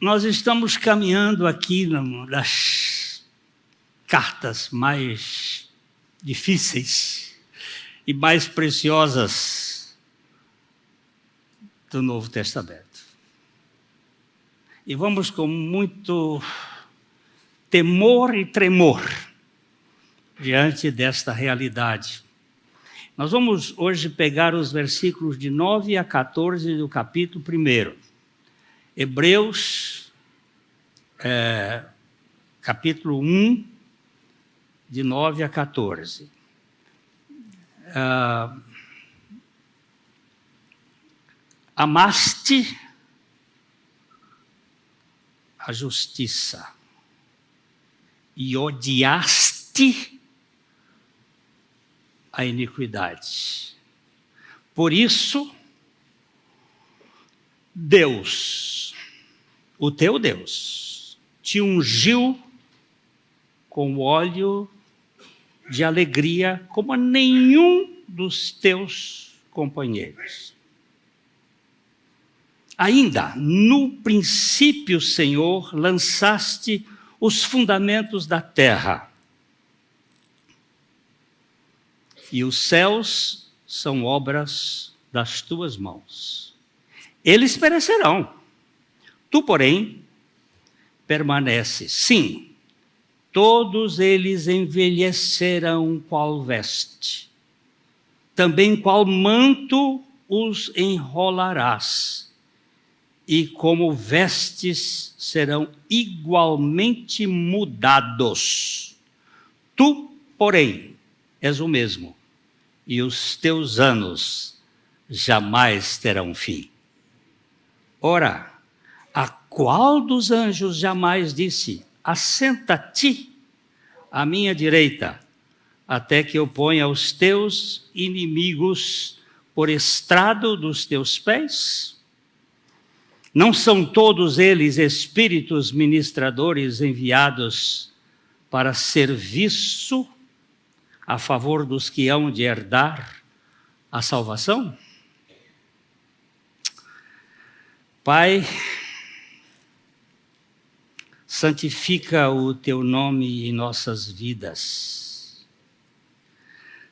Nós estamos caminhando aqui numa das cartas mais difíceis e mais preciosas do Novo Testamento. E vamos com muito temor e tremor diante desta realidade. Nós vamos hoje pegar os versículos de 9 a 14 do capítulo 1. Hebreus, capítulo 1, de 9 a 14. Amaste a justiça e odiaste a iniquidade. Por isso, Deus, o teu Deus, te ungiu com óleo de alegria como a nenhum dos teus companheiros. Ainda, no princípio, Senhor, lançaste os fundamentos da terra. E os céus são obras das tuas mãos. Eles perecerão. Tu, porém, permaneces. Sim, todos eles envelhecerão qual veste. Também qual manto os enrolarás. E como vestes serão igualmente mudados. Tu, porém, és o mesmo, e os teus anos jamais terão fim. Ora, a qual dos anjos jamais disse: assenta-te à minha direita, até que eu ponha os teus inimigos por estrado dos teus pés? Não são todos eles espíritos ministradores enviados para serviço a favor dos que hão de herdar a salvação? Pai, santifica o teu nome em nossas vidas.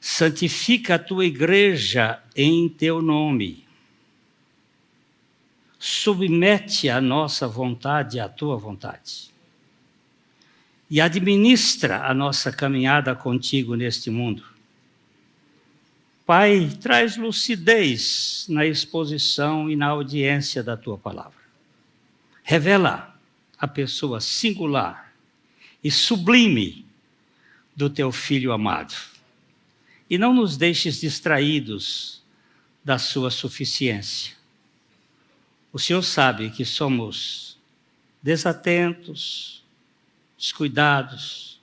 Santifica a tua igreja em teu nome. Submete a nossa vontade à tua vontade. E administra a nossa caminhada contigo neste mundo. Pai, traz lucidez na exposição e na audiência da tua palavra. Revela a pessoa singular e sublime do teu Filho amado. E não nos deixes distraídos da sua suficiência. O Senhor sabe que somos desatentos, descuidados.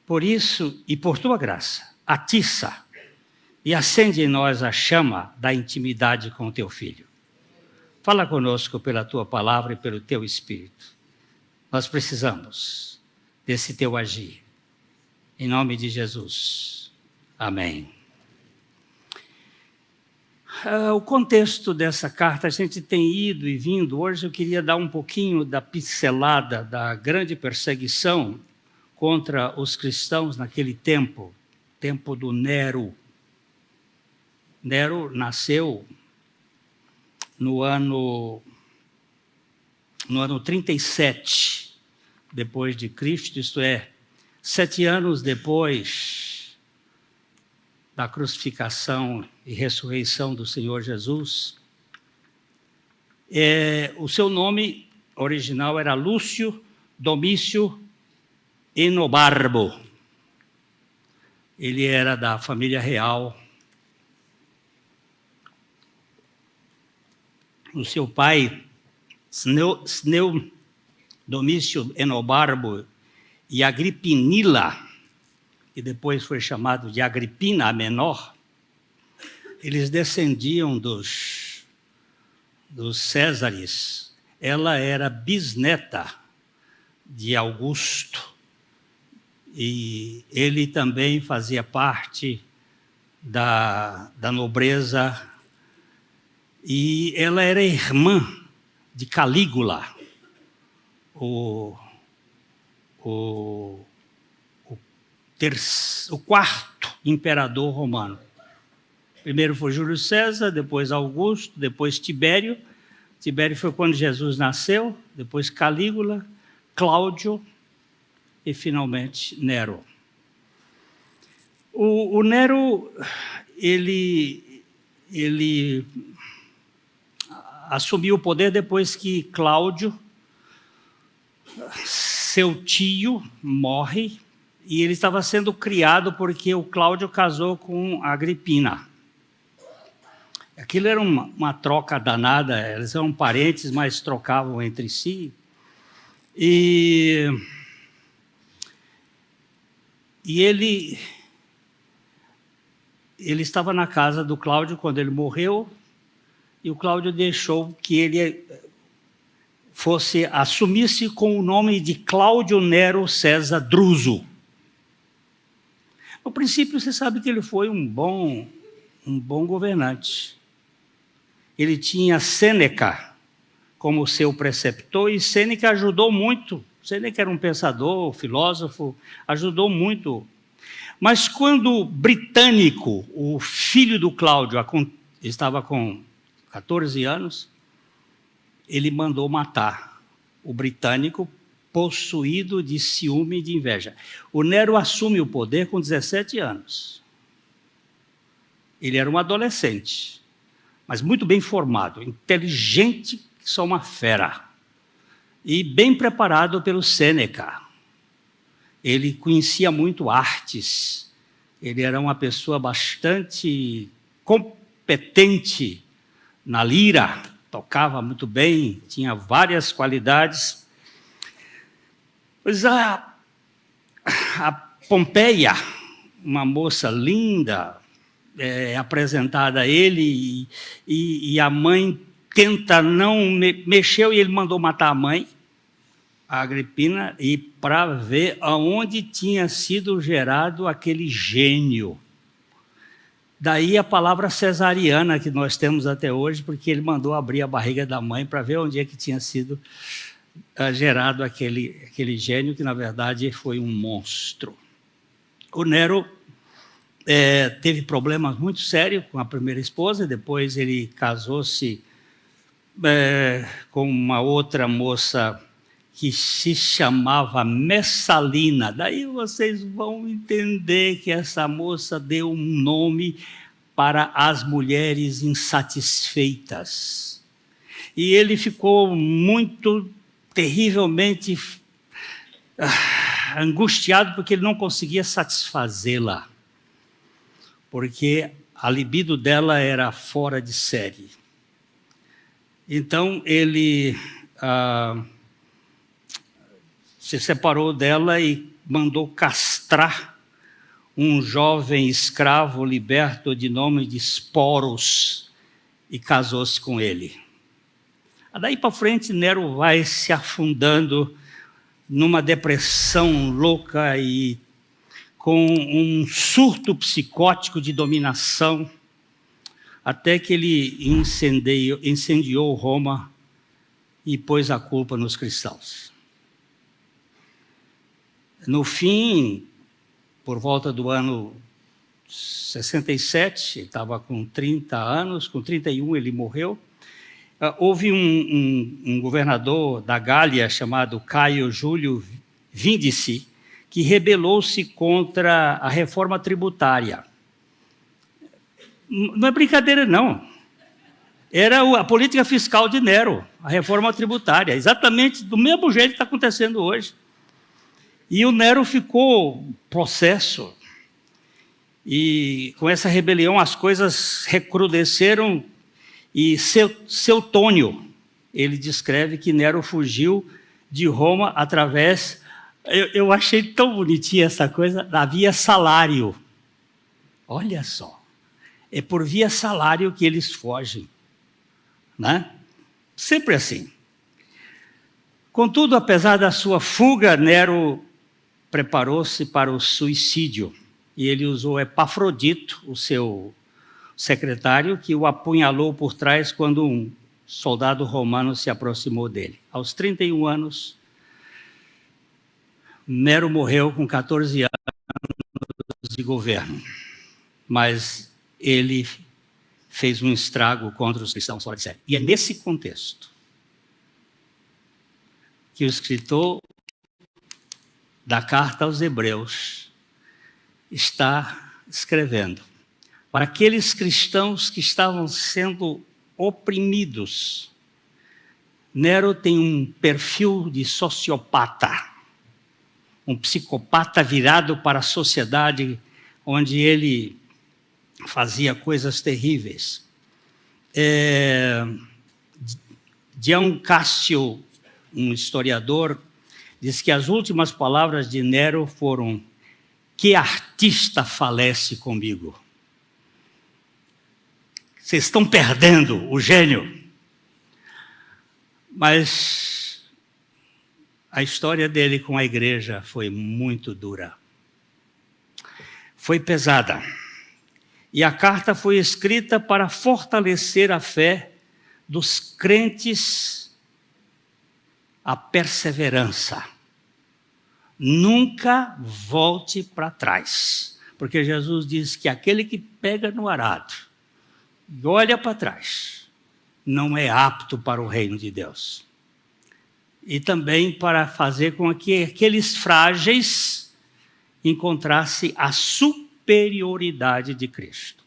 Por isso, e por tua graça, atiça e acende em nós a chama da intimidade com o teu Filho. Fala conosco pela tua palavra e pelo teu Espírito. Nós precisamos desse teu agir. Em nome de Jesus. Amém. O contexto dessa carta, a gente tem ido e vindo. Hoje eu queria dar um pouquinho da pincelada da grande perseguição contra os cristãos naquele tempo do Nero. Nero nasceu no ano 37 depois de Cristo, isto é, 7 anos depois da crucificação e ressurreição do Senhor Jesus. O seu nome original era Lúcio Domício Enobarbo. Ele era da família real. O seu pai, Cneu Domício Enobarbo e Agripinila, que depois foi chamado de Agripina a Menor, eles descendiam dos Césares. Ela era bisneta de Augusto. E ele também fazia parte da nobreza. E ela era irmã de Calígula. o quarto imperador romano. Primeiro foi Júlio César, depois Augusto, depois Tibério. Tibério foi quando Jesus nasceu, depois Calígula, Cláudio e, finalmente, Nero. O Nero, ele assumiu o poder depois que Cláudio, seu tio, morre, e ele estava sendo criado porque o Cláudio casou com a Agripina. Aquilo era uma troca danada, eles eram parentes, mas trocavam entre si. E ele estava na casa do Cláudio quando ele morreu, e o Cláudio deixou que ele assumisse com o nome de Cláudio Nero César Druso. No princípio, você sabe que ele foi um bom governante. Ele tinha Sêneca como seu preceptor, e Sêneca ajudou muito. Sêneca era um pensador, filósofo, ajudou muito. Mas quando Britânico, o filho do Cláudio, estava com 14 anos, ele mandou matar o Britânico, possuído de ciúme e de inveja. O Nero assume o poder com 17 anos. Ele era um adolescente, mas muito bem formado, inteligente, só uma fera, e bem preparado pelo Sêneca. Ele conhecia muito artes, ele era uma pessoa bastante competente na lira, tocava muito bem, tinha várias qualidades. Pois a Pompeia, uma moça linda, apresentada a ele, e a mãe tenta não mexeu, e ele mandou matar a mãe, a Agripina, e para ver aonde tinha sido gerado aquele gênio. Daí a palavra cesariana que nós temos até hoje, porque ele mandou abrir a barriga da mãe para ver onde é que tinha sido gerado aquele gênio, que na verdade foi um monstro. O Nero teve problemas muito sérios com a primeira esposa, depois ele casou-se com uma outra moça que se chamava Messalina. Daí vocês vão entender que essa moça deu um nome para as mulheres insatisfeitas. E ele ficou muito, terrivelmente angustiado, porque ele não conseguia satisfazê-la, porque a libido dela era fora de série. Então ele se separou dela e mandou castrar um jovem escravo liberto de nome de Esporos, e casou-se com ele. Daí para frente, Nero vai se afundando numa depressão louca e com um surto psicótico de dominação, até que ele incendiou Roma e pôs a culpa nos cristãos. No fim, por volta do ano 67, ele estava com 30 anos, com 31 ele morreu. Houve um governador da Gália chamado Caio Júlio Víndice, que rebelou-se contra a reforma tributária. Não é brincadeira, não. Era a política fiscal de Nero, a reforma tributária, exatamente do mesmo jeito que está acontecendo hoje. E o Nero ficou possesso, e com essa rebelião as coisas recrudesceram, e Seutônio, ele descreve que Nero fugiu de Roma através, eu achei tão bonitinha essa coisa, da via salário. Olha só, é por via salário que eles fogem, né? Sempre assim. Contudo, apesar da sua fuga, Nero preparou-se para o suicídio, e ele usou Epafrodito, o seu secretário, que o apunhalou por trás quando um soldado romano se aproximou dele. Aos 31 anos, Nero morreu com 14 anos de governo, mas ele fez um estrago contra os cristãos fora de série. E é nesse contexto que o escritor da carta aos Hebreus está escrevendo para aqueles cristãos que estavam sendo oprimidos. Nero tem um perfil de sociopata, um psicopata virado para a sociedade, onde ele fazia coisas terríveis. Dion Cassio, um historiador, diz que as últimas palavras de Nero foram: que artista falece comigo. Vocês estão perdendo o gênio. Mas a história dele com a igreja foi muito dura. Foi pesada. E a carta foi escrita para fortalecer a fé dos crentes, a perseverança. Nunca volte para trás, porque Jesus diz que aquele que pega no arado e olha para trás não é apto para o reino de Deus. E também para fazer com que aqueles frágeis encontrassem a superioridade de Cristo.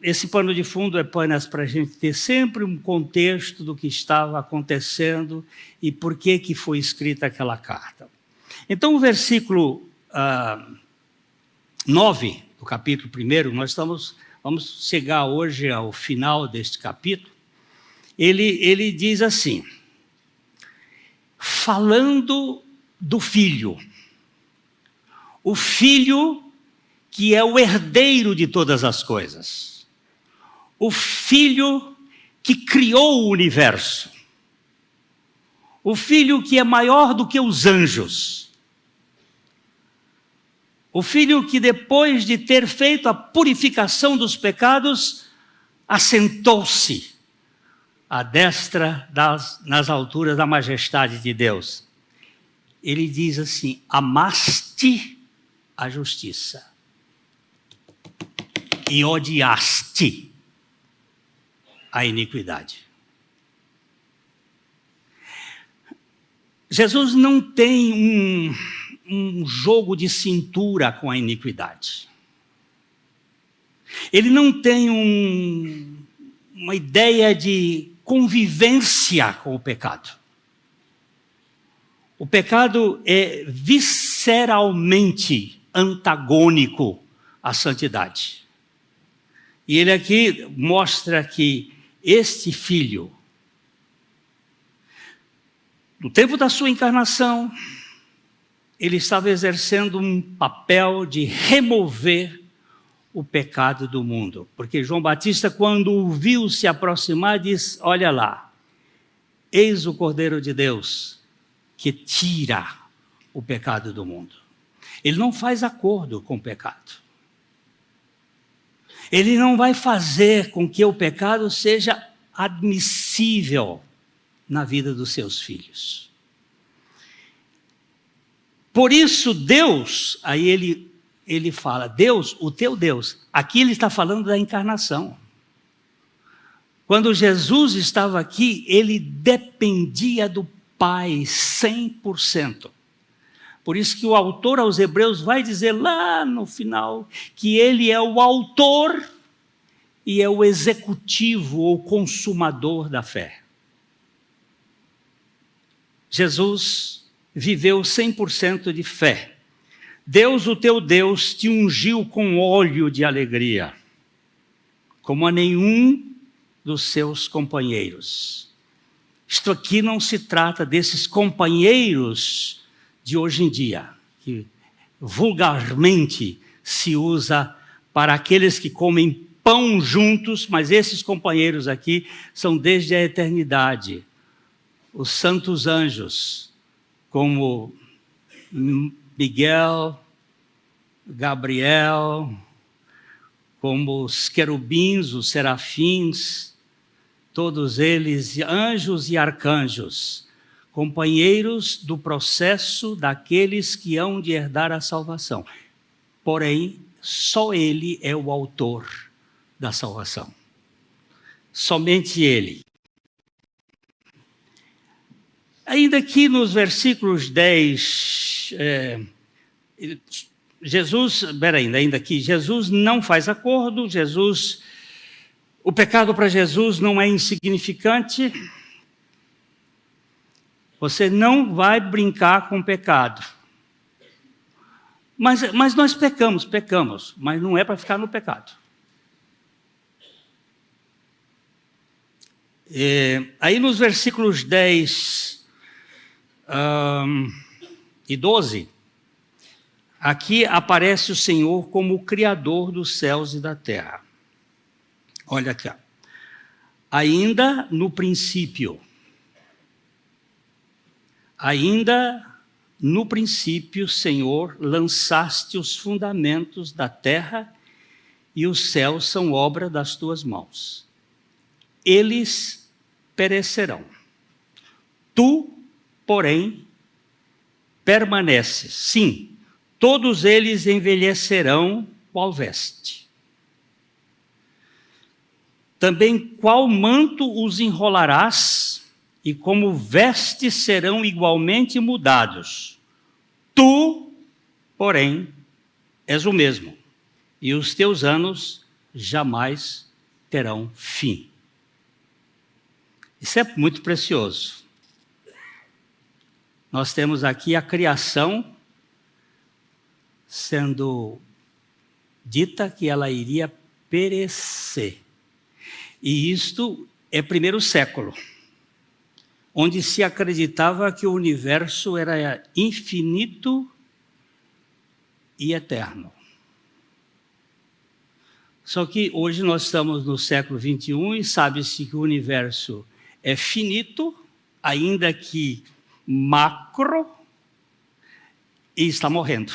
Esse pano de fundo é apenas para a gente ter sempre um contexto do que estava acontecendo e por que foi escrita aquela carta. Então, o versículo 9 do capítulo 1, vamos chegar hoje ao final deste capítulo. Ele diz assim, falando do Filho, o Filho que é o herdeiro de todas as coisas, o Filho que criou o universo, o Filho que é maior do que os anjos, o Filho que depois de ter feito a purificação dos pecados, assentou-se à destra nas alturas da majestade de Deus. Ele diz assim, amaste a justiça e odiaste a iniquidade. Jesus não tem um jogo de cintura com a iniquidade. Ele não tem uma ideia de convivência com o pecado. O pecado é visceralmente antagônico à santidade. E ele aqui mostra que este Filho, no tempo da sua encarnação, ele estava exercendo um papel de remover o pecado do mundo. Porque João Batista, quando o viu se aproximar, diz, olha lá, eis o Cordeiro de Deus que tira o pecado do mundo. Ele não faz acordo com o pecado. Ele não vai fazer com que o pecado seja admissível na vida dos seus filhos. Por isso Deus, aí ele fala, Deus, o teu Deus. Aqui ele está falando da encarnação. Quando Jesus estava aqui, ele dependia do Pai 100%. Por isso que o autor aos Hebreus vai dizer lá no final que ele é o autor e é o executivo ou consumador da fé. Jesus viveu 100% de fé. Deus, o teu Deus, te ungiu com óleo de alegria, como a nenhum dos seus companheiros. Isto aqui não se trata desses companheiros de hoje em dia, que vulgarmente se usa para aqueles que comem pão juntos, mas esses companheiros aqui são desde a eternidade. Os santos anjos, como Miguel, Gabriel, como os querubins, os serafins, todos eles, anjos e arcanjos, companheiros do processo daqueles que hão de herdar a salvação. Porém, só Ele é o autor da salvação. Somente Ele. Ainda aqui nos versículos 10, Jesus não faz acordo, o pecado para Jesus não é insignificante. Você não vai brincar com o pecado. Mas nós pecamos, mas não é para ficar no pecado. Aí nos versículos 10 e 12, aqui aparece o Senhor como o Criador dos céus e da terra. Olha aqui. Ainda no princípio, Senhor, lançaste os fundamentos da terra e os céus são obra das tuas mãos. Eles perecerão. Tu, porém, permaneces. Sim, todos eles envelhecerão qual veste. Também qual manto os enrolarás, e como vestes serão igualmente mudados. Tu, porém, és o mesmo, e os teus anos jamais terão fim. Isso é muito precioso. Nós temos aqui a criação sendo dita que ela iria perecer. E isto é primeiro século, onde se acreditava que o universo era infinito e eterno. Só que hoje nós estamos no século 21 e sabe-se que o universo é finito, ainda que macro, e está morrendo.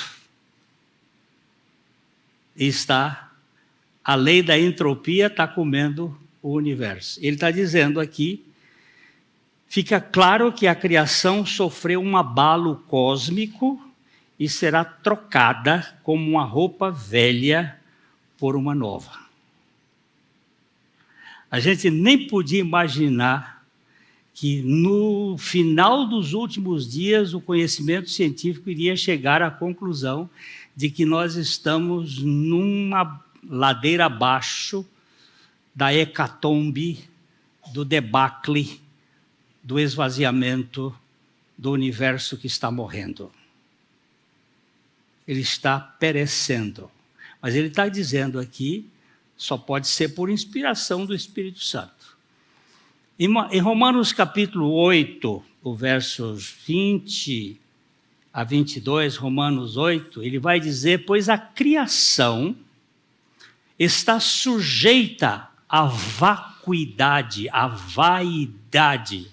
A lei da entropia está comendo o universo. Ele está dizendo aqui, fica claro que a criação sofreu um abalo cósmico e será trocada como uma roupa velha por uma nova. A gente nem podia imaginar que no final dos últimos dias o conhecimento científico iria chegar à conclusão de que nós estamos numa ladeira abaixo da hecatombe, do debacle, do esvaziamento do universo que está morrendo. Ele está perecendo. Mas ele está dizendo aqui, só pode ser por inspiração do Espírito Santo. Em Romanos capítulo 8, o versos 20 a 22, Romanos 8, ele vai dizer, pois a criação está sujeita à vacuidade, à vaidade,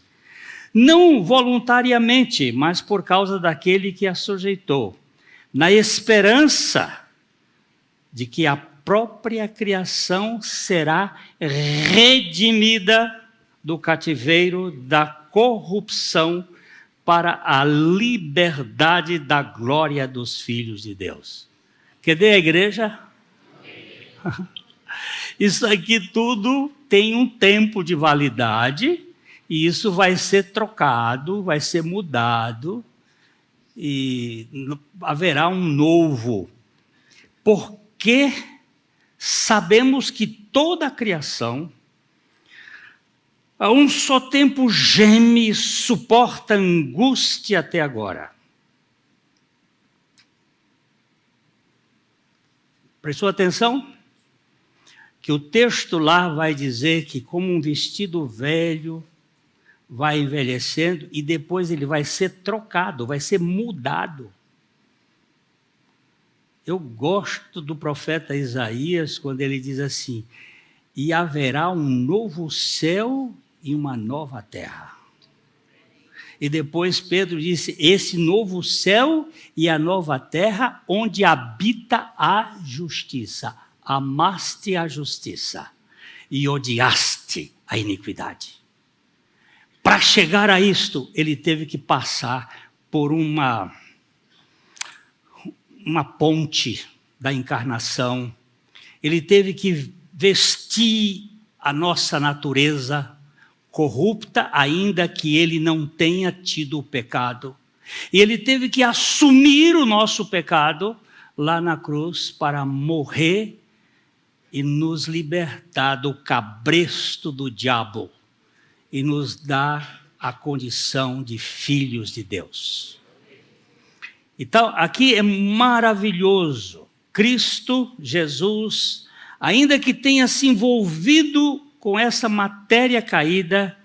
não voluntariamente, mas por causa daquele que a sujeitou, na esperança de que a própria criação será redimida do cativeiro da corrupção para a liberdade da glória dos filhos de Deus. Cadê a igreja? Isso aqui tudo tem um tempo de validade e isso vai ser trocado, vai ser mudado e haverá um novo. Porque sabemos que toda a criação a um só tempo geme e suporta angústia até agora. Prestou atenção? Que o texto lá vai dizer que como um vestido velho vai envelhecendo e depois ele vai ser trocado, vai ser mudado. Eu gosto do profeta Isaías quando ele diz assim, e haverá um novo céu e uma nova terra. E depois Pedro disse, esse novo céu e a nova terra onde habita a justiça. Amaste a justiça e odiaste a iniquidade. Para chegar a isto, ele teve que passar por uma ponte da encarnação. Ele teve que vestir a nossa natureza corrupta, ainda que ele não tenha tido o pecado. E ele teve que assumir o nosso pecado lá na cruz para morrer e nos libertar do cabresto do diabo e nos dar a condição de filhos de Deus. Então, aqui é maravilhoso. Cristo, Jesus, ainda que tenha se envolvido com essa matéria caída,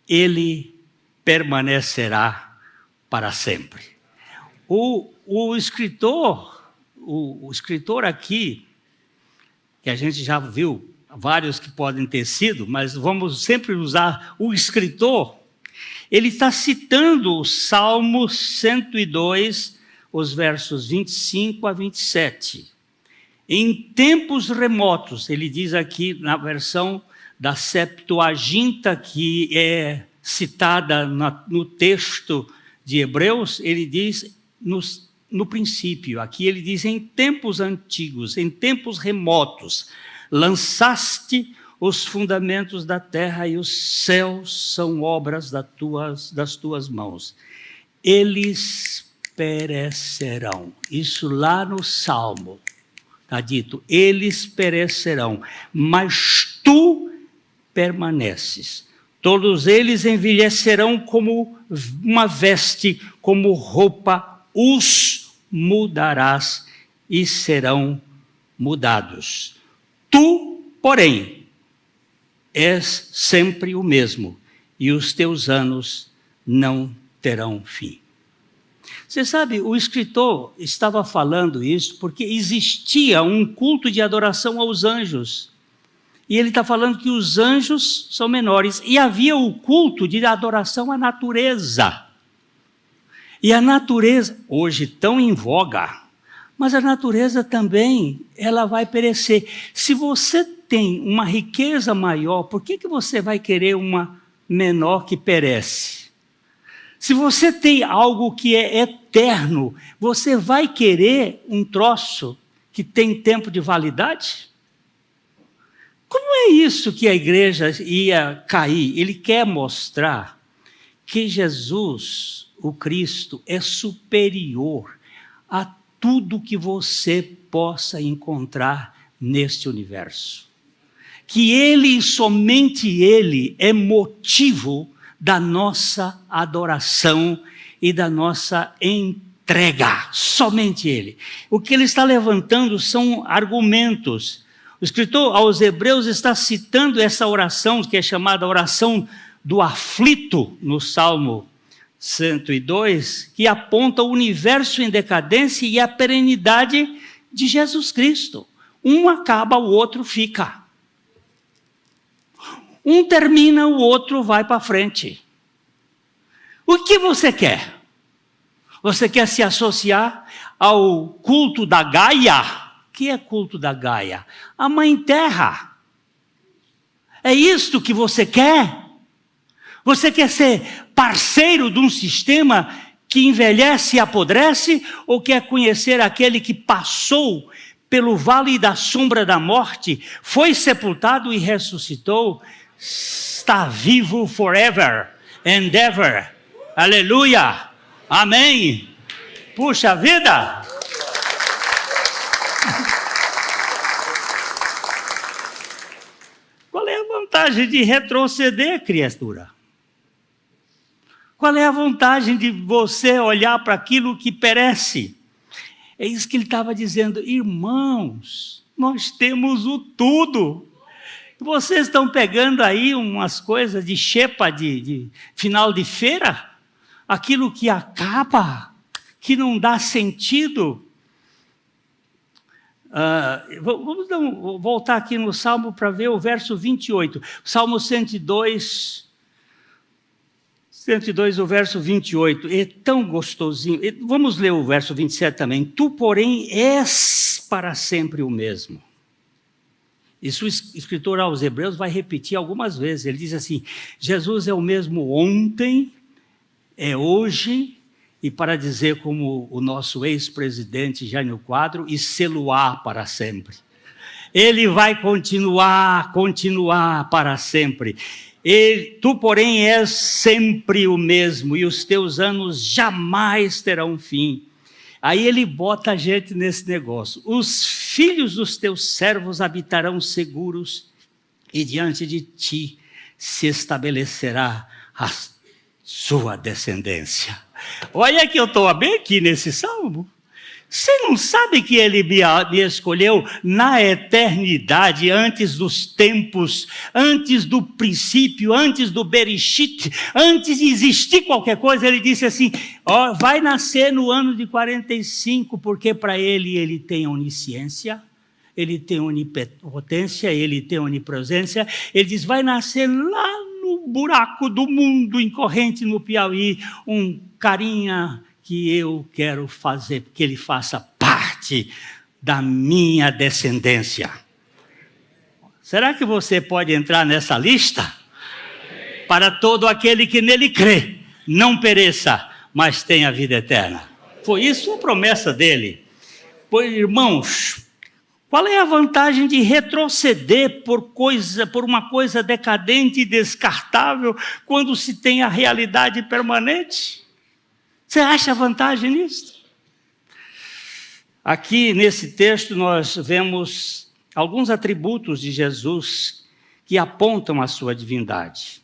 ele permanecerá para sempre. O escritor aqui, que a gente já viu vários que podem ter sido, mas vamos sempre usar o escritor, ele está citando o Salmo 102, os versos 25 a 27. Em tempos remotos, ele diz aqui na versão da Septuaginta, que é citada no texto de Hebreus, ele diz no princípio, aqui ele diz em tempos antigos, em tempos remotos, lançaste os fundamentos da terra e os céus são obras das tuas mãos. Eles perecerão. Isso lá no Salmo está dito, eles perecerão, mas tu permaneces. Todos eles envelhecerão como uma veste, como roupa, os mudarás e serão mudados. Tu, porém, és sempre o mesmo, e os teus anos não terão fim. Você sabe, o escritor estava falando isso porque existia um culto de adoração aos anjos. E ele está falando que os anjos são menores. E havia o culto de adoração à natureza. E a natureza, hoje tão em voga, mas a natureza também, ela vai perecer. Se você tem uma riqueza maior, por que você vai querer uma menor que perece? Se você tem algo que é eterno, você vai querer um troço que tem tempo de validade? Como é isso que a igreja ia cair? Ele quer mostrar que Jesus, o Cristo, é superior a tudo que você possa encontrar neste universo. Que ele e somente ele é motivo da nossa adoração e da nossa entrega, somente ele. O que ele está levantando são argumentos. O escritor aos Hebreus está citando essa oração, que é chamada oração do aflito, no Salmo 102, que aponta o universo em decadência e a perenidade de Jesus Cristo. Um acaba, o outro fica. Um termina, o outro vai para frente. O que você quer? Você quer se associar ao culto da Gaia? O que é culto da Gaia? A Mãe Terra. É isto que você quer? Você quer ser parceiro de um sistema que envelhece e apodrece? Ou quer conhecer aquele que passou pelo vale da sombra da morte, foi sepultado e ressuscitou? Está vivo forever and ever. Aleluia. Amém. Puxa vida. Qual é a vantagem de retroceder, criatura? Qual é a vantagem de você olhar para aquilo que perece? É isso que ele estava dizendo. Irmãos, nós temos o tudo. Vocês estão pegando aí umas coisas de xepa de final de feira? Aquilo que acaba, que não dá sentido. Vamos voltar aqui no Salmo para ver o verso 28. Salmo 102, o verso 28. É tão gostosinho. Vamos ler o verso 27 também. Tu, porém, és para sempre o mesmo. Isso o escritor aos Hebreus vai repetir algumas vezes. Ele diz assim: Jesus é o mesmo ontem, é hoje, e para dizer como o nosso ex-presidente Jânio Quadro, e sê-lo-á para sempre. Ele vai continuar para sempre. Tu, porém, és sempre o mesmo, e os teus anos jamais terão fim. Aí ele bota a gente nesse negócio. Os filhos dos teus servos habitarão seguros, e diante de ti se estabelecerá a sua descendência. Olha que eu estou bem aqui nesse salmo. Você não sabe que ele me escolheu na eternidade, antes dos tempos, antes do princípio, antes do Bereshit, antes de existir qualquer coisa? Ele disse assim: ó, vai nascer no ano de 45, porque para ele tem onisciência, ele tem onipotência, ele tem onipresença. Ele diz: vai nascer lá no buraco do mundo, em Corrente, no Piauí, um carinha que eu quero fazer, que ele faça parte da minha descendência. Será que você pode entrar nessa lista? Para todo aquele que nele crê, não pereça, mas tenha vida eterna. Foi isso a promessa dele. Pois, irmãos, qual é a vantagem de retroceder por uma coisa decadente e descartável, quando se tem a realidade permanente? Você acha vantagem nisso? Aqui nesse texto nós vemos alguns atributos de Jesus que apontam a sua divindade.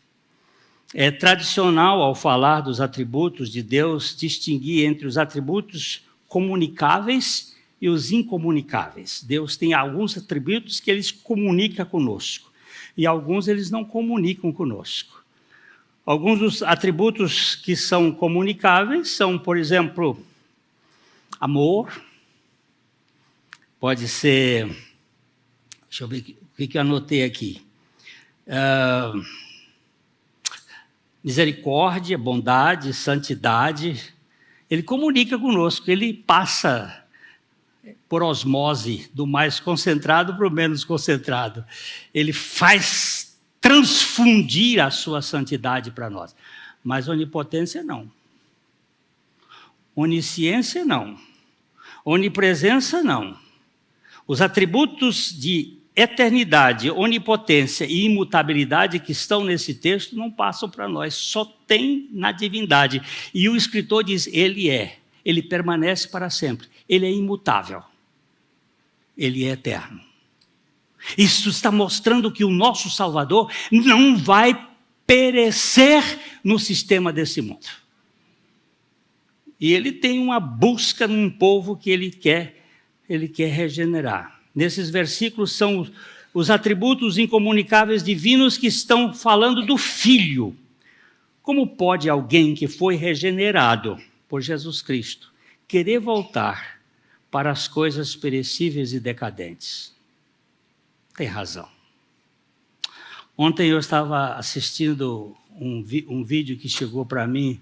É tradicional, ao falar dos atributos de Deus, distinguir entre os atributos comunicáveis e os incomunicáveis. Deus tem alguns atributos que ele comunica conosco, e alguns eles não comunicam conosco. Alguns dos atributos que são comunicáveis são, por exemplo, amor. Pode ser, deixa eu ver o que eu anotei aqui. Misericórdia, bondade, santidade. Ele comunica conosco, ele passa por osmose do mais concentrado para o menos concentrado. Ele faz transfundir a sua santidade para nós. Mas onipotência não. Onisciência não. Onipresença não. Os atributos de eternidade, onipotência e imutabilidade que estão nesse texto não passam para nós, só tem na divindade. E o escritor diz: ele permanece para sempre, ele é imutável, ele é eterno. Isso está mostrando que o nosso Salvador não vai perecer no sistema desse mundo. E ele tem uma busca num povo que ele quer regenerar. Nesses versículos são os atributos incomunicáveis divinos que estão falando do Filho. Como pode alguém que foi regenerado por Jesus Cristo querer voltar para as coisas perecíveis e decadentes? Tem razão. Ontem eu estava assistindo um vídeo que chegou para mim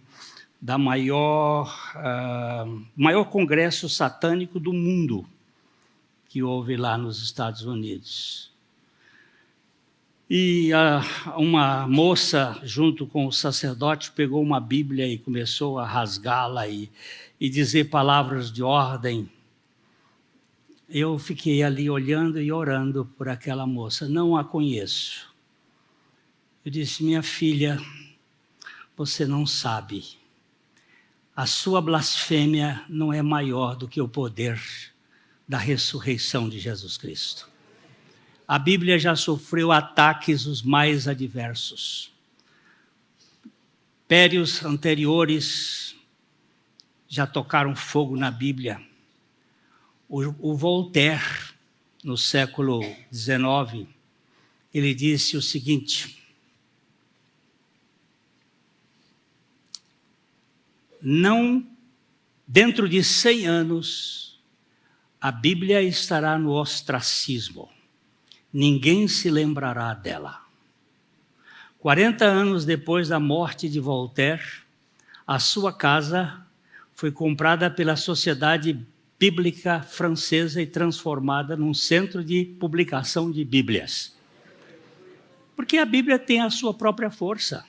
da maior congresso satânico do mundo que houve lá nos Estados Unidos. E uma moça, junto com o sacerdote, pegou uma Bíblia e começou a rasgá-la e dizer palavras de ordem. Eu fiquei ali olhando e orando por aquela moça. Não a conheço. Eu disse: minha filha, você não sabe. A sua blasfêmia não é maior do que o poder da ressurreição de Jesus Cristo. A Bíblia já sofreu ataques os mais adversos. Impérios anteriores já tocaram fogo na Bíblia. O Voltaire, no século XIX, ele disse o seguinte: não, dentro de 100 anos, a Bíblia estará no ostracismo. Ninguém se lembrará dela. 40 anos depois da morte de Voltaire, a sua casa foi comprada pela Sociedade Bíblica Francesa e transformada num centro de publicação de Bíblias. Porque a Bíblia tem a sua própria força.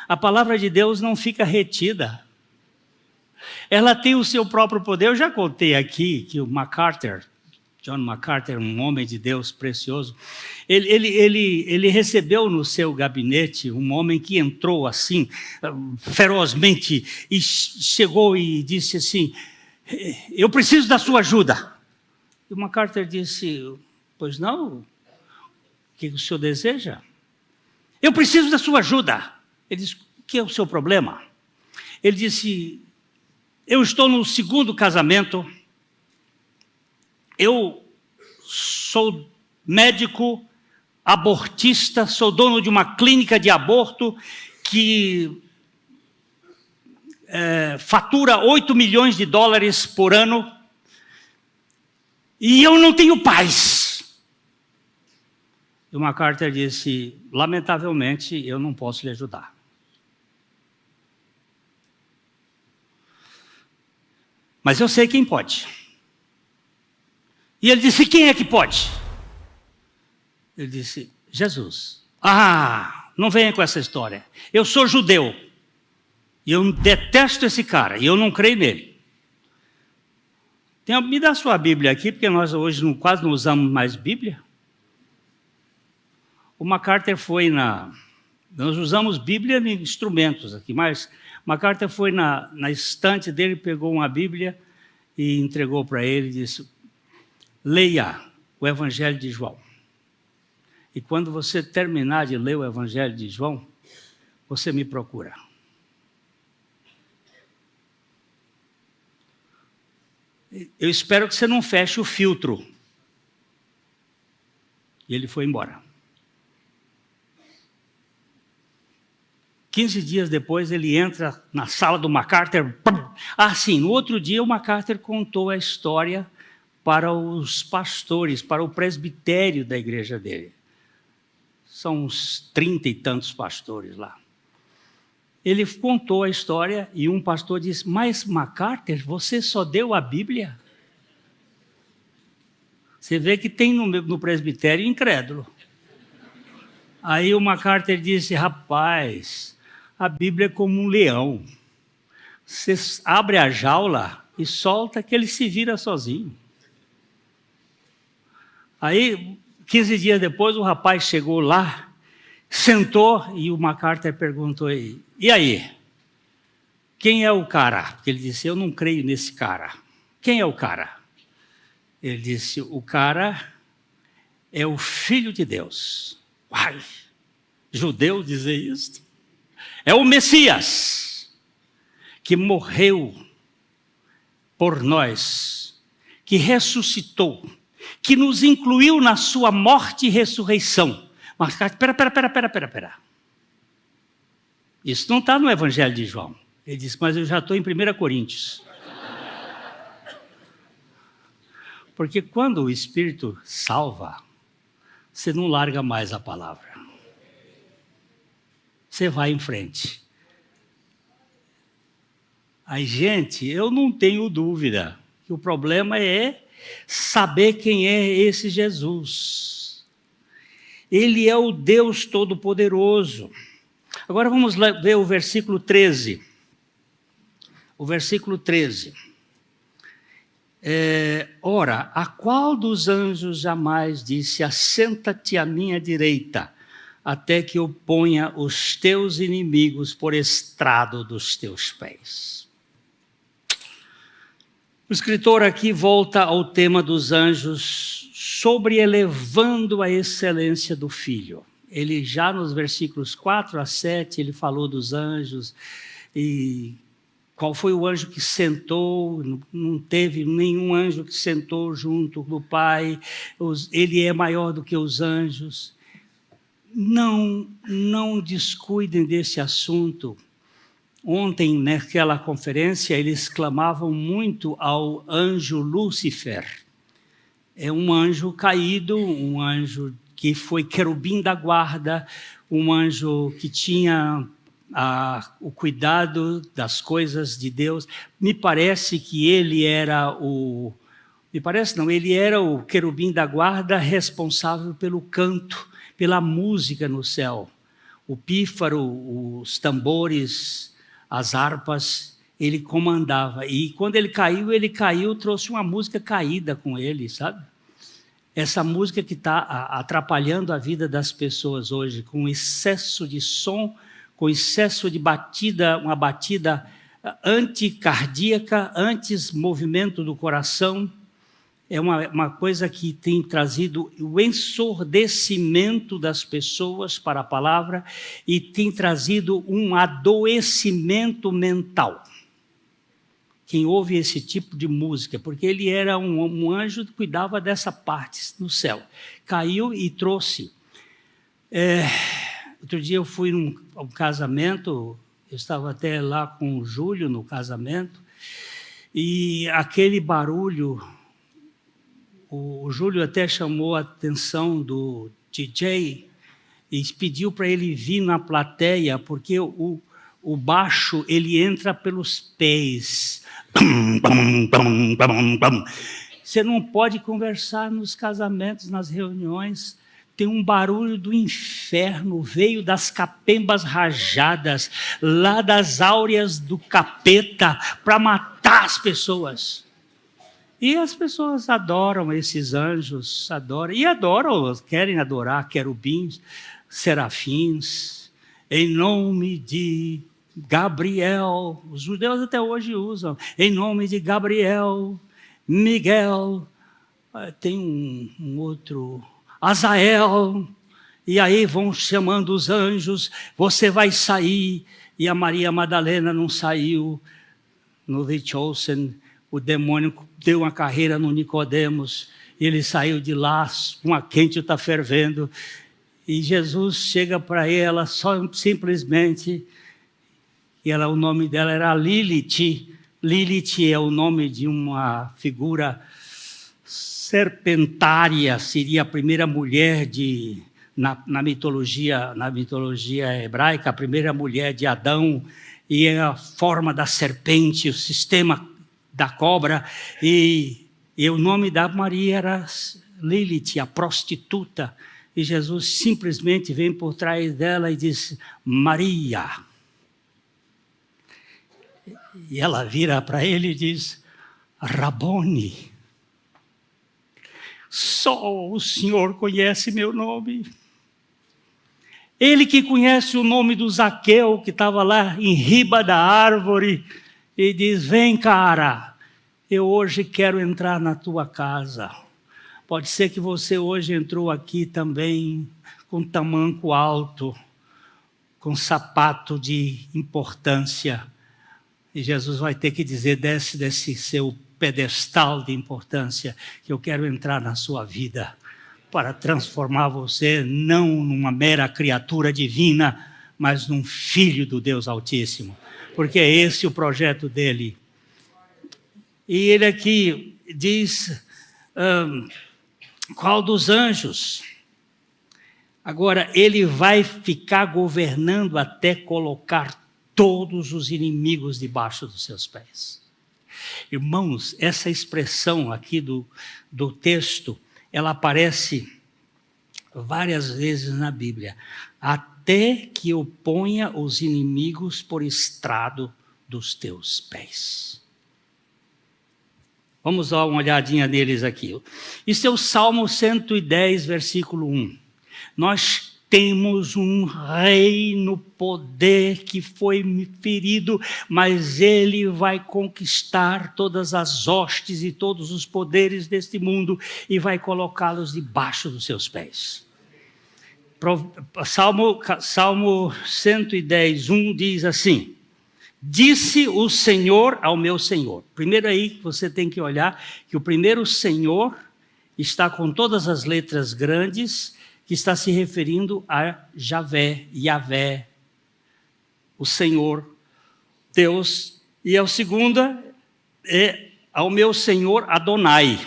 A palavra de Deus não fica retida. Ela tem o seu próprio poder. Eu já contei aqui que o John MacArthur, um homem de Deus precioso, ele recebeu no seu gabinete um homem que entrou assim, ferozmente, e chegou e disse assim: eu preciso da sua ajuda. E o MacArthur disse: pois não, o que o senhor deseja? Eu preciso da sua ajuda. Ele disse: o que é o seu problema? Ele disse: eu estou no 2º casamento, eu sou médico, abortista, sou dono de uma clínica de aborto que fatura $8 milhões por ano, e eu não tenho paz. E o MacArthur disse: lamentavelmente, eu não posso lhe ajudar. Mas eu sei quem pode. E ele disse: quem é que pode? Ele disse: Jesus. Ah, não venha com essa história. Eu sou judeu. E eu detesto esse cara. E eu não creio nele. Me dá sua Bíblia aqui, porque nós hoje quase não usamos mais Bíblia. O MacArthur foi nós usamos Bíblia em instrumentos aqui, mas MacArthur foi na estante dele, pegou uma Bíblia e entregou para ele e disse: leia o Evangelho de João. E quando você terminar de ler o Evangelho de João, você me procura. Eu espero que você não feche o filtro. E ele foi embora. 15 dias depois, ele entra na sala do MacArthur. Sim, no outro dia o MacArthur contou a história para os pastores, para o presbitério da igreja dele. São uns 30 e tantos pastores lá. Ele contou a história e um pastor disse: mas MacArthur, você só deu a Bíblia? Você vê que tem no presbitério incrédulo. Aí o MacArthur disse: rapaz, a Bíblia é como um leão. Você abre a jaula e solta que ele se vira sozinho. Aí, 15 dias depois, o rapaz chegou lá, sentou e o MacArthur perguntou: e aí? Quem é o cara? Porque ele disse: eu não creio nesse cara. Quem é o cara? Ele disse: o cara é o Filho de Deus. Uai, judeu dizer isso? É o Messias, que morreu por nós, que ressuscitou, que nos incluiu na sua morte e ressurreição. Mas, espera. Isso não está no Evangelho de João. Ele disse: mas eu já estou em 1 Coríntios. Porque quando o Espírito salva, você não larga mais a palavra. Você vai em frente. Aí, gente, eu não tenho dúvida que o problema é saber quem é esse Jesus. Ele é o Deus Todo-Poderoso. Agora vamos ver o versículo 13. O versículo 13. Ora, a qual dos anjos jamais disse: assenta-te à minha direita, até que eu ponha os teus inimigos por estrado dos teus pés? O escritor aqui volta ao tema dos anjos, sobre elevando a excelência do Filho. Ele já nos versículos 4 a 7, ele falou dos anjos, e qual foi o anjo que sentou? Não teve nenhum anjo que sentou junto do Pai. Ele é maior do que os anjos. Não descuidem desse assunto. Ontem, naquela conferência, eles clamavam muito ao anjo Lúcifer. É um anjo caído, um anjo que foi querubim da guarda, um anjo que tinha o cuidado das coisas de Deus. Me parece que ele era ele era o querubim da guarda responsável pelo canto, pela música no céu. O pífaro, os tambores, as harpas, ele comandava. E quando ele caiu, trouxe uma música caída com ele, sabe? Essa música que está atrapalhando a vida das pessoas hoje, com excesso de som, com excesso de batida, uma batida anticardíaca, antes movimento do coração. É uma coisa que tem trazido o ensurdecimento das pessoas para a palavra e tem trazido um adoecimento mental. Quem ouve esse tipo de música, porque ele era um anjo que cuidava dessa parte no céu. Caiu e trouxe. Outro dia eu fui num casamento, eu estava até lá com o Júlio no casamento, e aquele barulho, o Júlio até chamou a atenção do DJ e pediu para ele vir na plateia, porque o baixo ele entra pelos pés. Você não pode conversar nos casamentos, nas reuniões. Tem um barulho do inferno, veio das capembas rajadas, lá das áureas do capeta, para matar as pessoas. E as pessoas adoram esses anjos, querem adorar querubins, serafins, em nome de Gabriel. Os judeus até hoje usam, em nome de Gabriel, Miguel, tem um outro, Azael, e aí vão chamando os anjos, você vai sair, e a Maria Madalena não saiu, no The Chosen, o demônio deu uma carreira no Nicodemos, ele saiu de lá, uma quente está fervendo, e Jesus chega para ela simplesmente, e o nome dela era Lilith. Lilith é o nome de uma figura serpentária, seria a primeira mulher na mitologia hebraica, a primeira mulher de Adão, e é a forma da serpente, o sistema da cobra, e o nome da Maria era Lilith, a prostituta, e Jesus simplesmente vem por trás dela e diz, Maria. E ela vira para ele e diz, Rabone, só o Senhor conhece meu nome. Ele que conhece o nome do Zaqueu, que estava lá em riba da árvore, e diz, vem cara, eu hoje quero entrar na tua casa. Pode ser que você hoje entrou aqui também com tamanco alto, com sapato de importância. E Jesus vai ter que dizer, desce desse seu pedestal de importância, que eu quero entrar na sua vida, para transformar você não numa mera criatura divina, mas num filho do Deus Altíssimo. Porque é esse o projeto dele. E ele aqui diz, qual dos anjos? Agora, ele vai ficar governando até colocar todos os inimigos debaixo dos seus pés. Irmãos, essa expressão aqui do texto, ela aparece várias vezes na Bíblia. Até que eu ponha os inimigos por estrado dos teus pés. Vamos dar uma olhadinha neles aqui. Isso é o Salmo 110, versículo 1. Nós temos um rei no poder que foi ferido, mas ele vai conquistar todas as hostes e todos os poderes deste mundo e vai colocá-los debaixo dos seus pés. Salmo 110, 1 diz assim, disse o Senhor ao meu Senhor. Primeiro aí você tem que olhar que o primeiro Senhor está com todas as letras grandes, que está se referindo a Javé, Yavé, o Senhor, Deus. E a segunda é ao meu Senhor Adonai.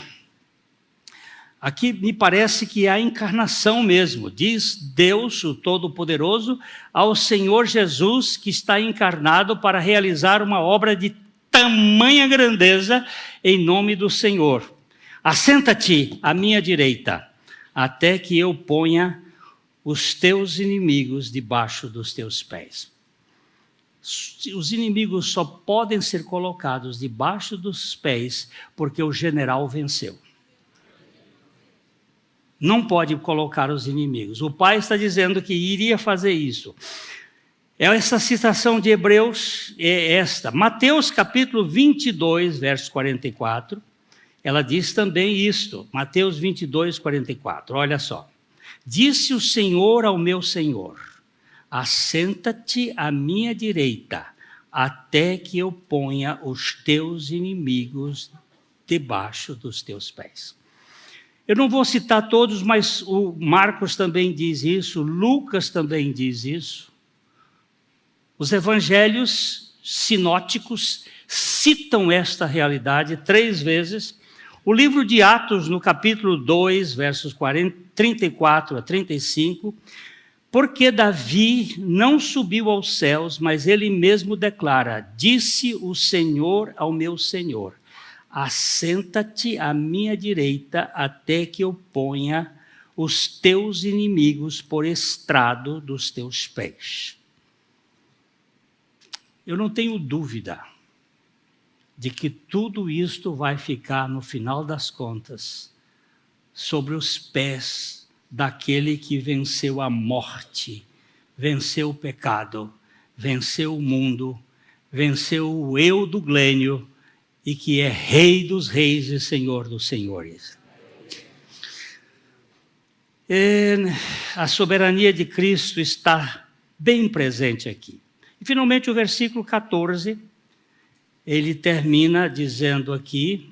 Aqui me parece que é a encarnação mesmo. Diz Deus, o Todo-Poderoso, ao Senhor Jesus, que está encarnado para realizar uma obra de tamanha grandeza em nome do Senhor. Assenta-te à minha direita, até que eu ponha os teus inimigos debaixo dos teus pés. Os inimigos só podem ser colocados debaixo dos pés porque o general venceu. Não pode colocar os inimigos. O Pai está dizendo que iria fazer isso. Essa citação de Hebreus é esta. Mateus capítulo 22, verso 44, ela diz também isto. Mateus 22, 44, olha só. Disse o Senhor ao meu Senhor, assenta-te à minha direita, até que eu ponha os teus inimigos debaixo dos teus pés. Eu não vou citar todos, mas o Marcos também diz isso, Lucas também diz isso. Os evangelhos sinóticos citam esta realidade 3 vezes. O livro de Atos, no capítulo 2, versos 34 a 35, porque Davi não subiu aos céus, mas ele mesmo declara, disse o Senhor ao meu Senhor, assenta-te à minha direita até que eu ponha os teus inimigos por estrado dos teus pés. Eu não tenho dúvida de que tudo isto vai ficar, no final das contas, sobre os pés daquele que venceu a morte, venceu o pecado, venceu o mundo, venceu o eu do Glênio, e que é Rei dos Reis e Senhor dos Senhores. A soberania de Cristo está bem presente aqui. E finalmente o versículo 14, ele termina dizendo aqui,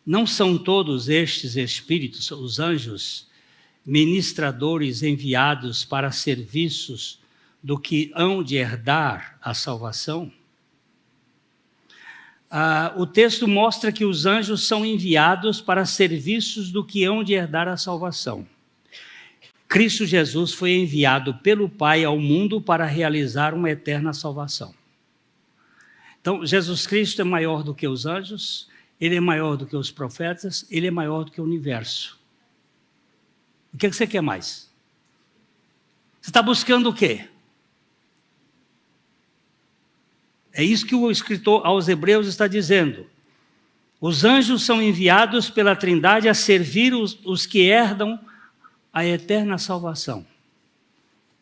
não são todos estes espíritos, os anjos, ministradores enviados para serviços do que hão de herdar a salvação? O texto mostra que os anjos são enviados para serviços do que hão de herdar a salvação. Cristo Jesus foi enviado pelo Pai ao mundo para realizar uma eterna salvação. Então, Jesus Cristo é maior do que os anjos, ele é maior do que os profetas, ele é maior do que o universo. O que você quer mais? Você está buscando o quê? É isso que o escritor aos Hebreus está dizendo. Os anjos são enviados pela Trindade a servir os que herdam a eterna salvação.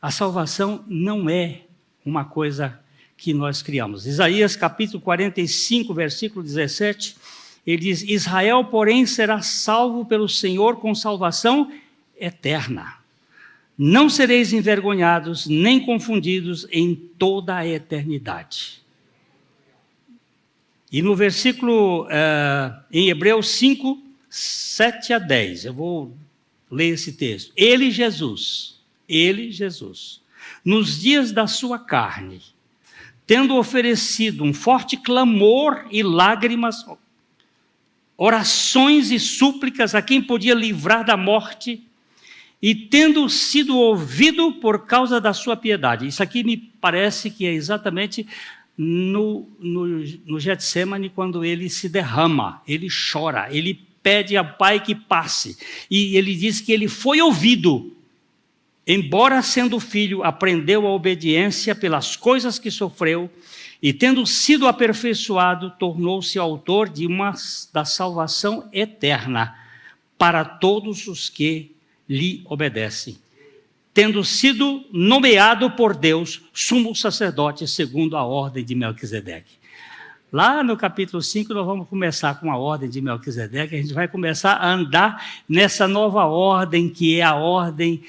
A salvação não é uma coisa que nós criamos. Isaías capítulo 45, versículo 17, ele diz, Israel, porém, será salvo pelo Senhor com salvação eterna. Não sereis envergonhados, nem confundidos em toda a eternidade. E no versículo, em Hebreus 5, 7 a 10, eu vou ler esse texto. Ele, Jesus, nos dias da sua carne, tendo oferecido um forte clamor e lágrimas, orações e súplicas a quem podia livrar da morte, e tendo sido ouvido por causa da sua piedade. Isso aqui me parece que é exatamente no Getsêmani, quando ele se derrama, ele chora, ele pede ao Pai que passe, e ele diz que ele foi ouvido, embora sendo filho, aprendeu a obediência pelas coisas que sofreu, e tendo sido aperfeiçoado, tornou-se autor da salvação eterna para todos os que lhe obedecem, tendo sido nomeado por Deus sumo sacerdote segundo a ordem de Melquisedeque. Lá no capítulo 5 nós vamos começar com a ordem de Melquisedeque, a gente vai começar a andar nessa nova ordem, que é a ordem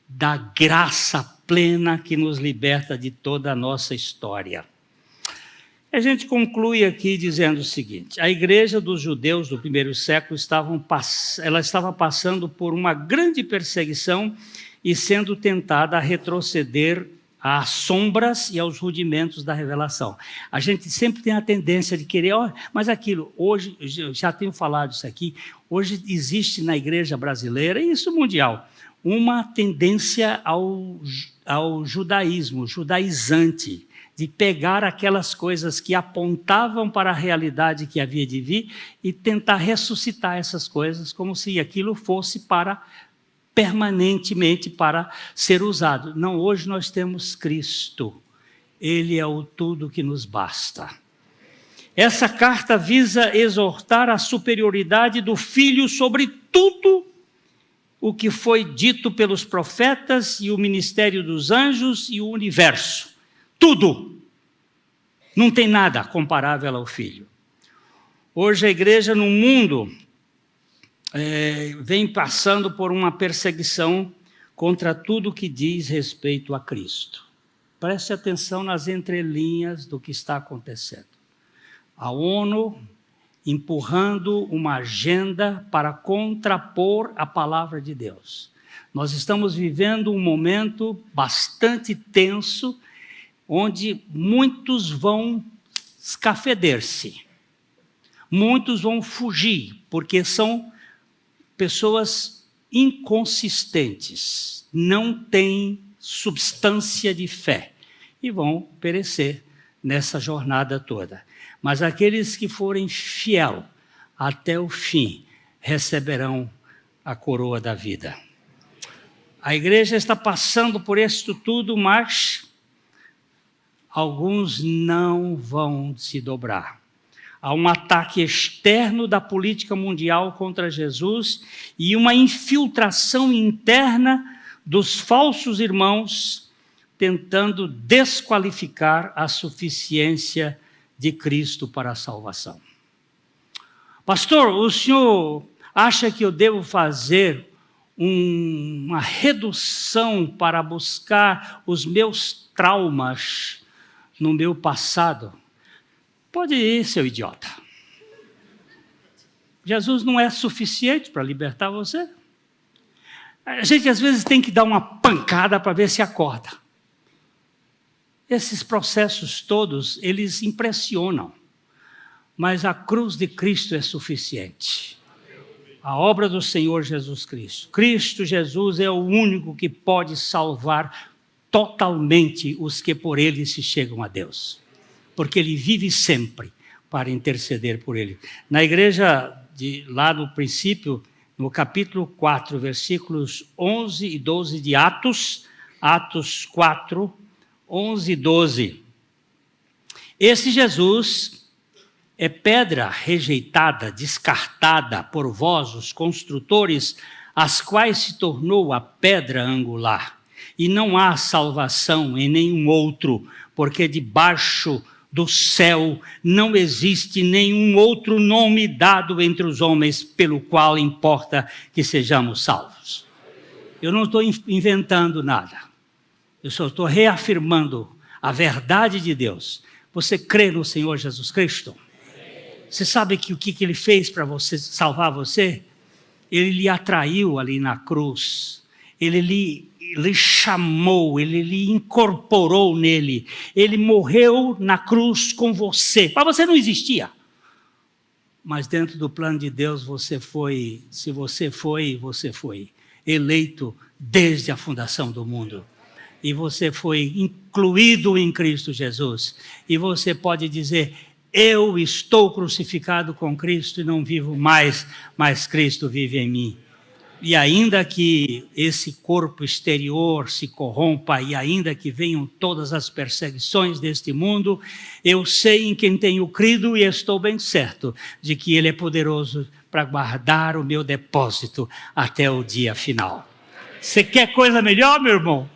da graça plena que nos liberta de toda a nossa história. A gente conclui aqui dizendo o seguinte, a igreja dos judeus do primeiro século ela estava passando por uma grande perseguição e sendo tentada a retroceder às sombras e aos rudimentos da revelação. A gente sempre tem a tendência de querer, mas aquilo, hoje, eu já tenho falado isso aqui, hoje existe na igreja brasileira, e isso mundial, uma tendência ao judaísmo, judaizante, de pegar aquelas coisas que apontavam para a realidade que havia de vir e tentar ressuscitar essas coisas como se aquilo fosse permanentemente para ser usado. Não, hoje nós temos Cristo. Ele é o tudo que nos basta. Essa carta visa exortar a superioridade do Filho sobre tudo o que foi dito pelos profetas e o ministério dos anjos e o universo. Tudo. Não tem nada comparável ao Filho. Hoje a igreja no mundo vem passando por uma perseguição contra tudo que diz respeito a Cristo. Preste atenção nas entrelinhas do que está acontecendo. A ONU empurrando uma agenda para contrapor a palavra de Deus. Nós estamos vivendo um momento bastante tenso, onde muitos vão escafeder-se, muitos vão fugir, porque são pessoas inconsistentes, não têm substância de fé e vão perecer nessa jornada toda. Mas aqueles que forem fiel até o fim receberão a coroa da vida. A igreja está passando por isso tudo, mas alguns não vão se dobrar. Há um ataque externo da política mundial contra Jesus e uma infiltração interna dos falsos irmãos tentando desqualificar a suficiência de Cristo para a salvação. Pastor, o senhor acha que eu devo fazer uma redução para buscar os meus traumas no meu passado? Pode ir, seu idiota. Jesus não é suficiente para libertar você. A gente às vezes tem que dar uma pancada para ver se acorda. Esses processos todos, eles impressionam. Mas a cruz de Cristo é suficiente. A obra do Senhor Jesus Cristo. Cristo Jesus é o único que pode salvar totalmente os que por ele se chegam a Deus. Porque ele vive sempre para interceder por ele. Na igreja, lá no princípio, no capítulo 4, versículos 11 e 12 de Atos 4, 11 e 12. Esse Jesus é pedra rejeitada, descartada por vós, os construtores, as quais se tornou a pedra angular. E não há salvação em nenhum outro, porque debaixo do céu não existe nenhum outro nome dado entre os homens pelo qual importa que sejamos salvos. Eu não estou inventando nada. Eu só estou reafirmando a verdade de Deus. Você crê no Senhor Jesus Cristo? Você sabe o que ele fez para você salvar você? Ele lhe atraiu ali na cruz. Ele lhe chamou, ele lhe incorporou nele. Ele morreu na cruz com você. Mas você não existia. Mas dentro do plano de Deus você foi eleito desde a fundação do mundo. E você foi incluído em Cristo Jesus. E você pode dizer: eu estou crucificado com Cristo e não vivo mais, mas Cristo vive em mim. E ainda que esse corpo exterior se corrompa e ainda que venham todas as perseguições deste mundo, eu sei em quem tenho crido e estou bem certo de que Ele é poderoso para guardar o meu depósito até o dia final. Você quer coisa melhor, meu irmão?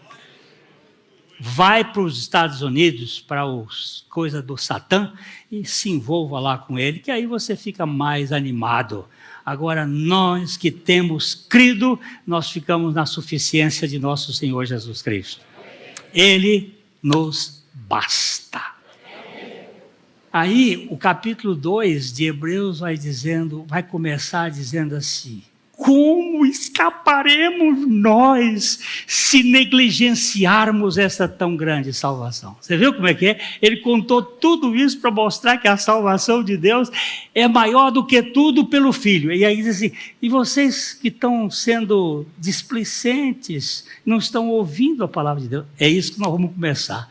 Vai para os Estados Unidos, para as coisas do Satã, e se envolva lá com ele, que aí você fica mais animado. Agora, nós que temos crido, nós ficamos na suficiência de nosso Senhor Jesus Cristo. Ele nos basta. Aí, o capítulo 2 de Hebreus vai começar dizendo assim: como escaparemos nós se negligenciarmos essa tão grande salvação? Você viu como é que é? Ele contou tudo isso para mostrar que a salvação de Deus é maior do que tudo pelo Filho. E aí diz assim, e vocês que estão sendo displicentes, não estão ouvindo a palavra de Deus? É isso que nós vamos começar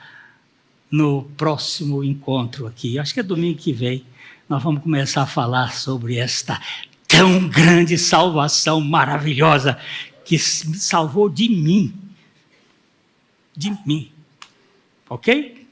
no próximo encontro aqui. Acho que é domingo que vem. Nós vamos começar a falar sobre esta tão grande salvação maravilhosa que me salvou de mim. De mim. Ok?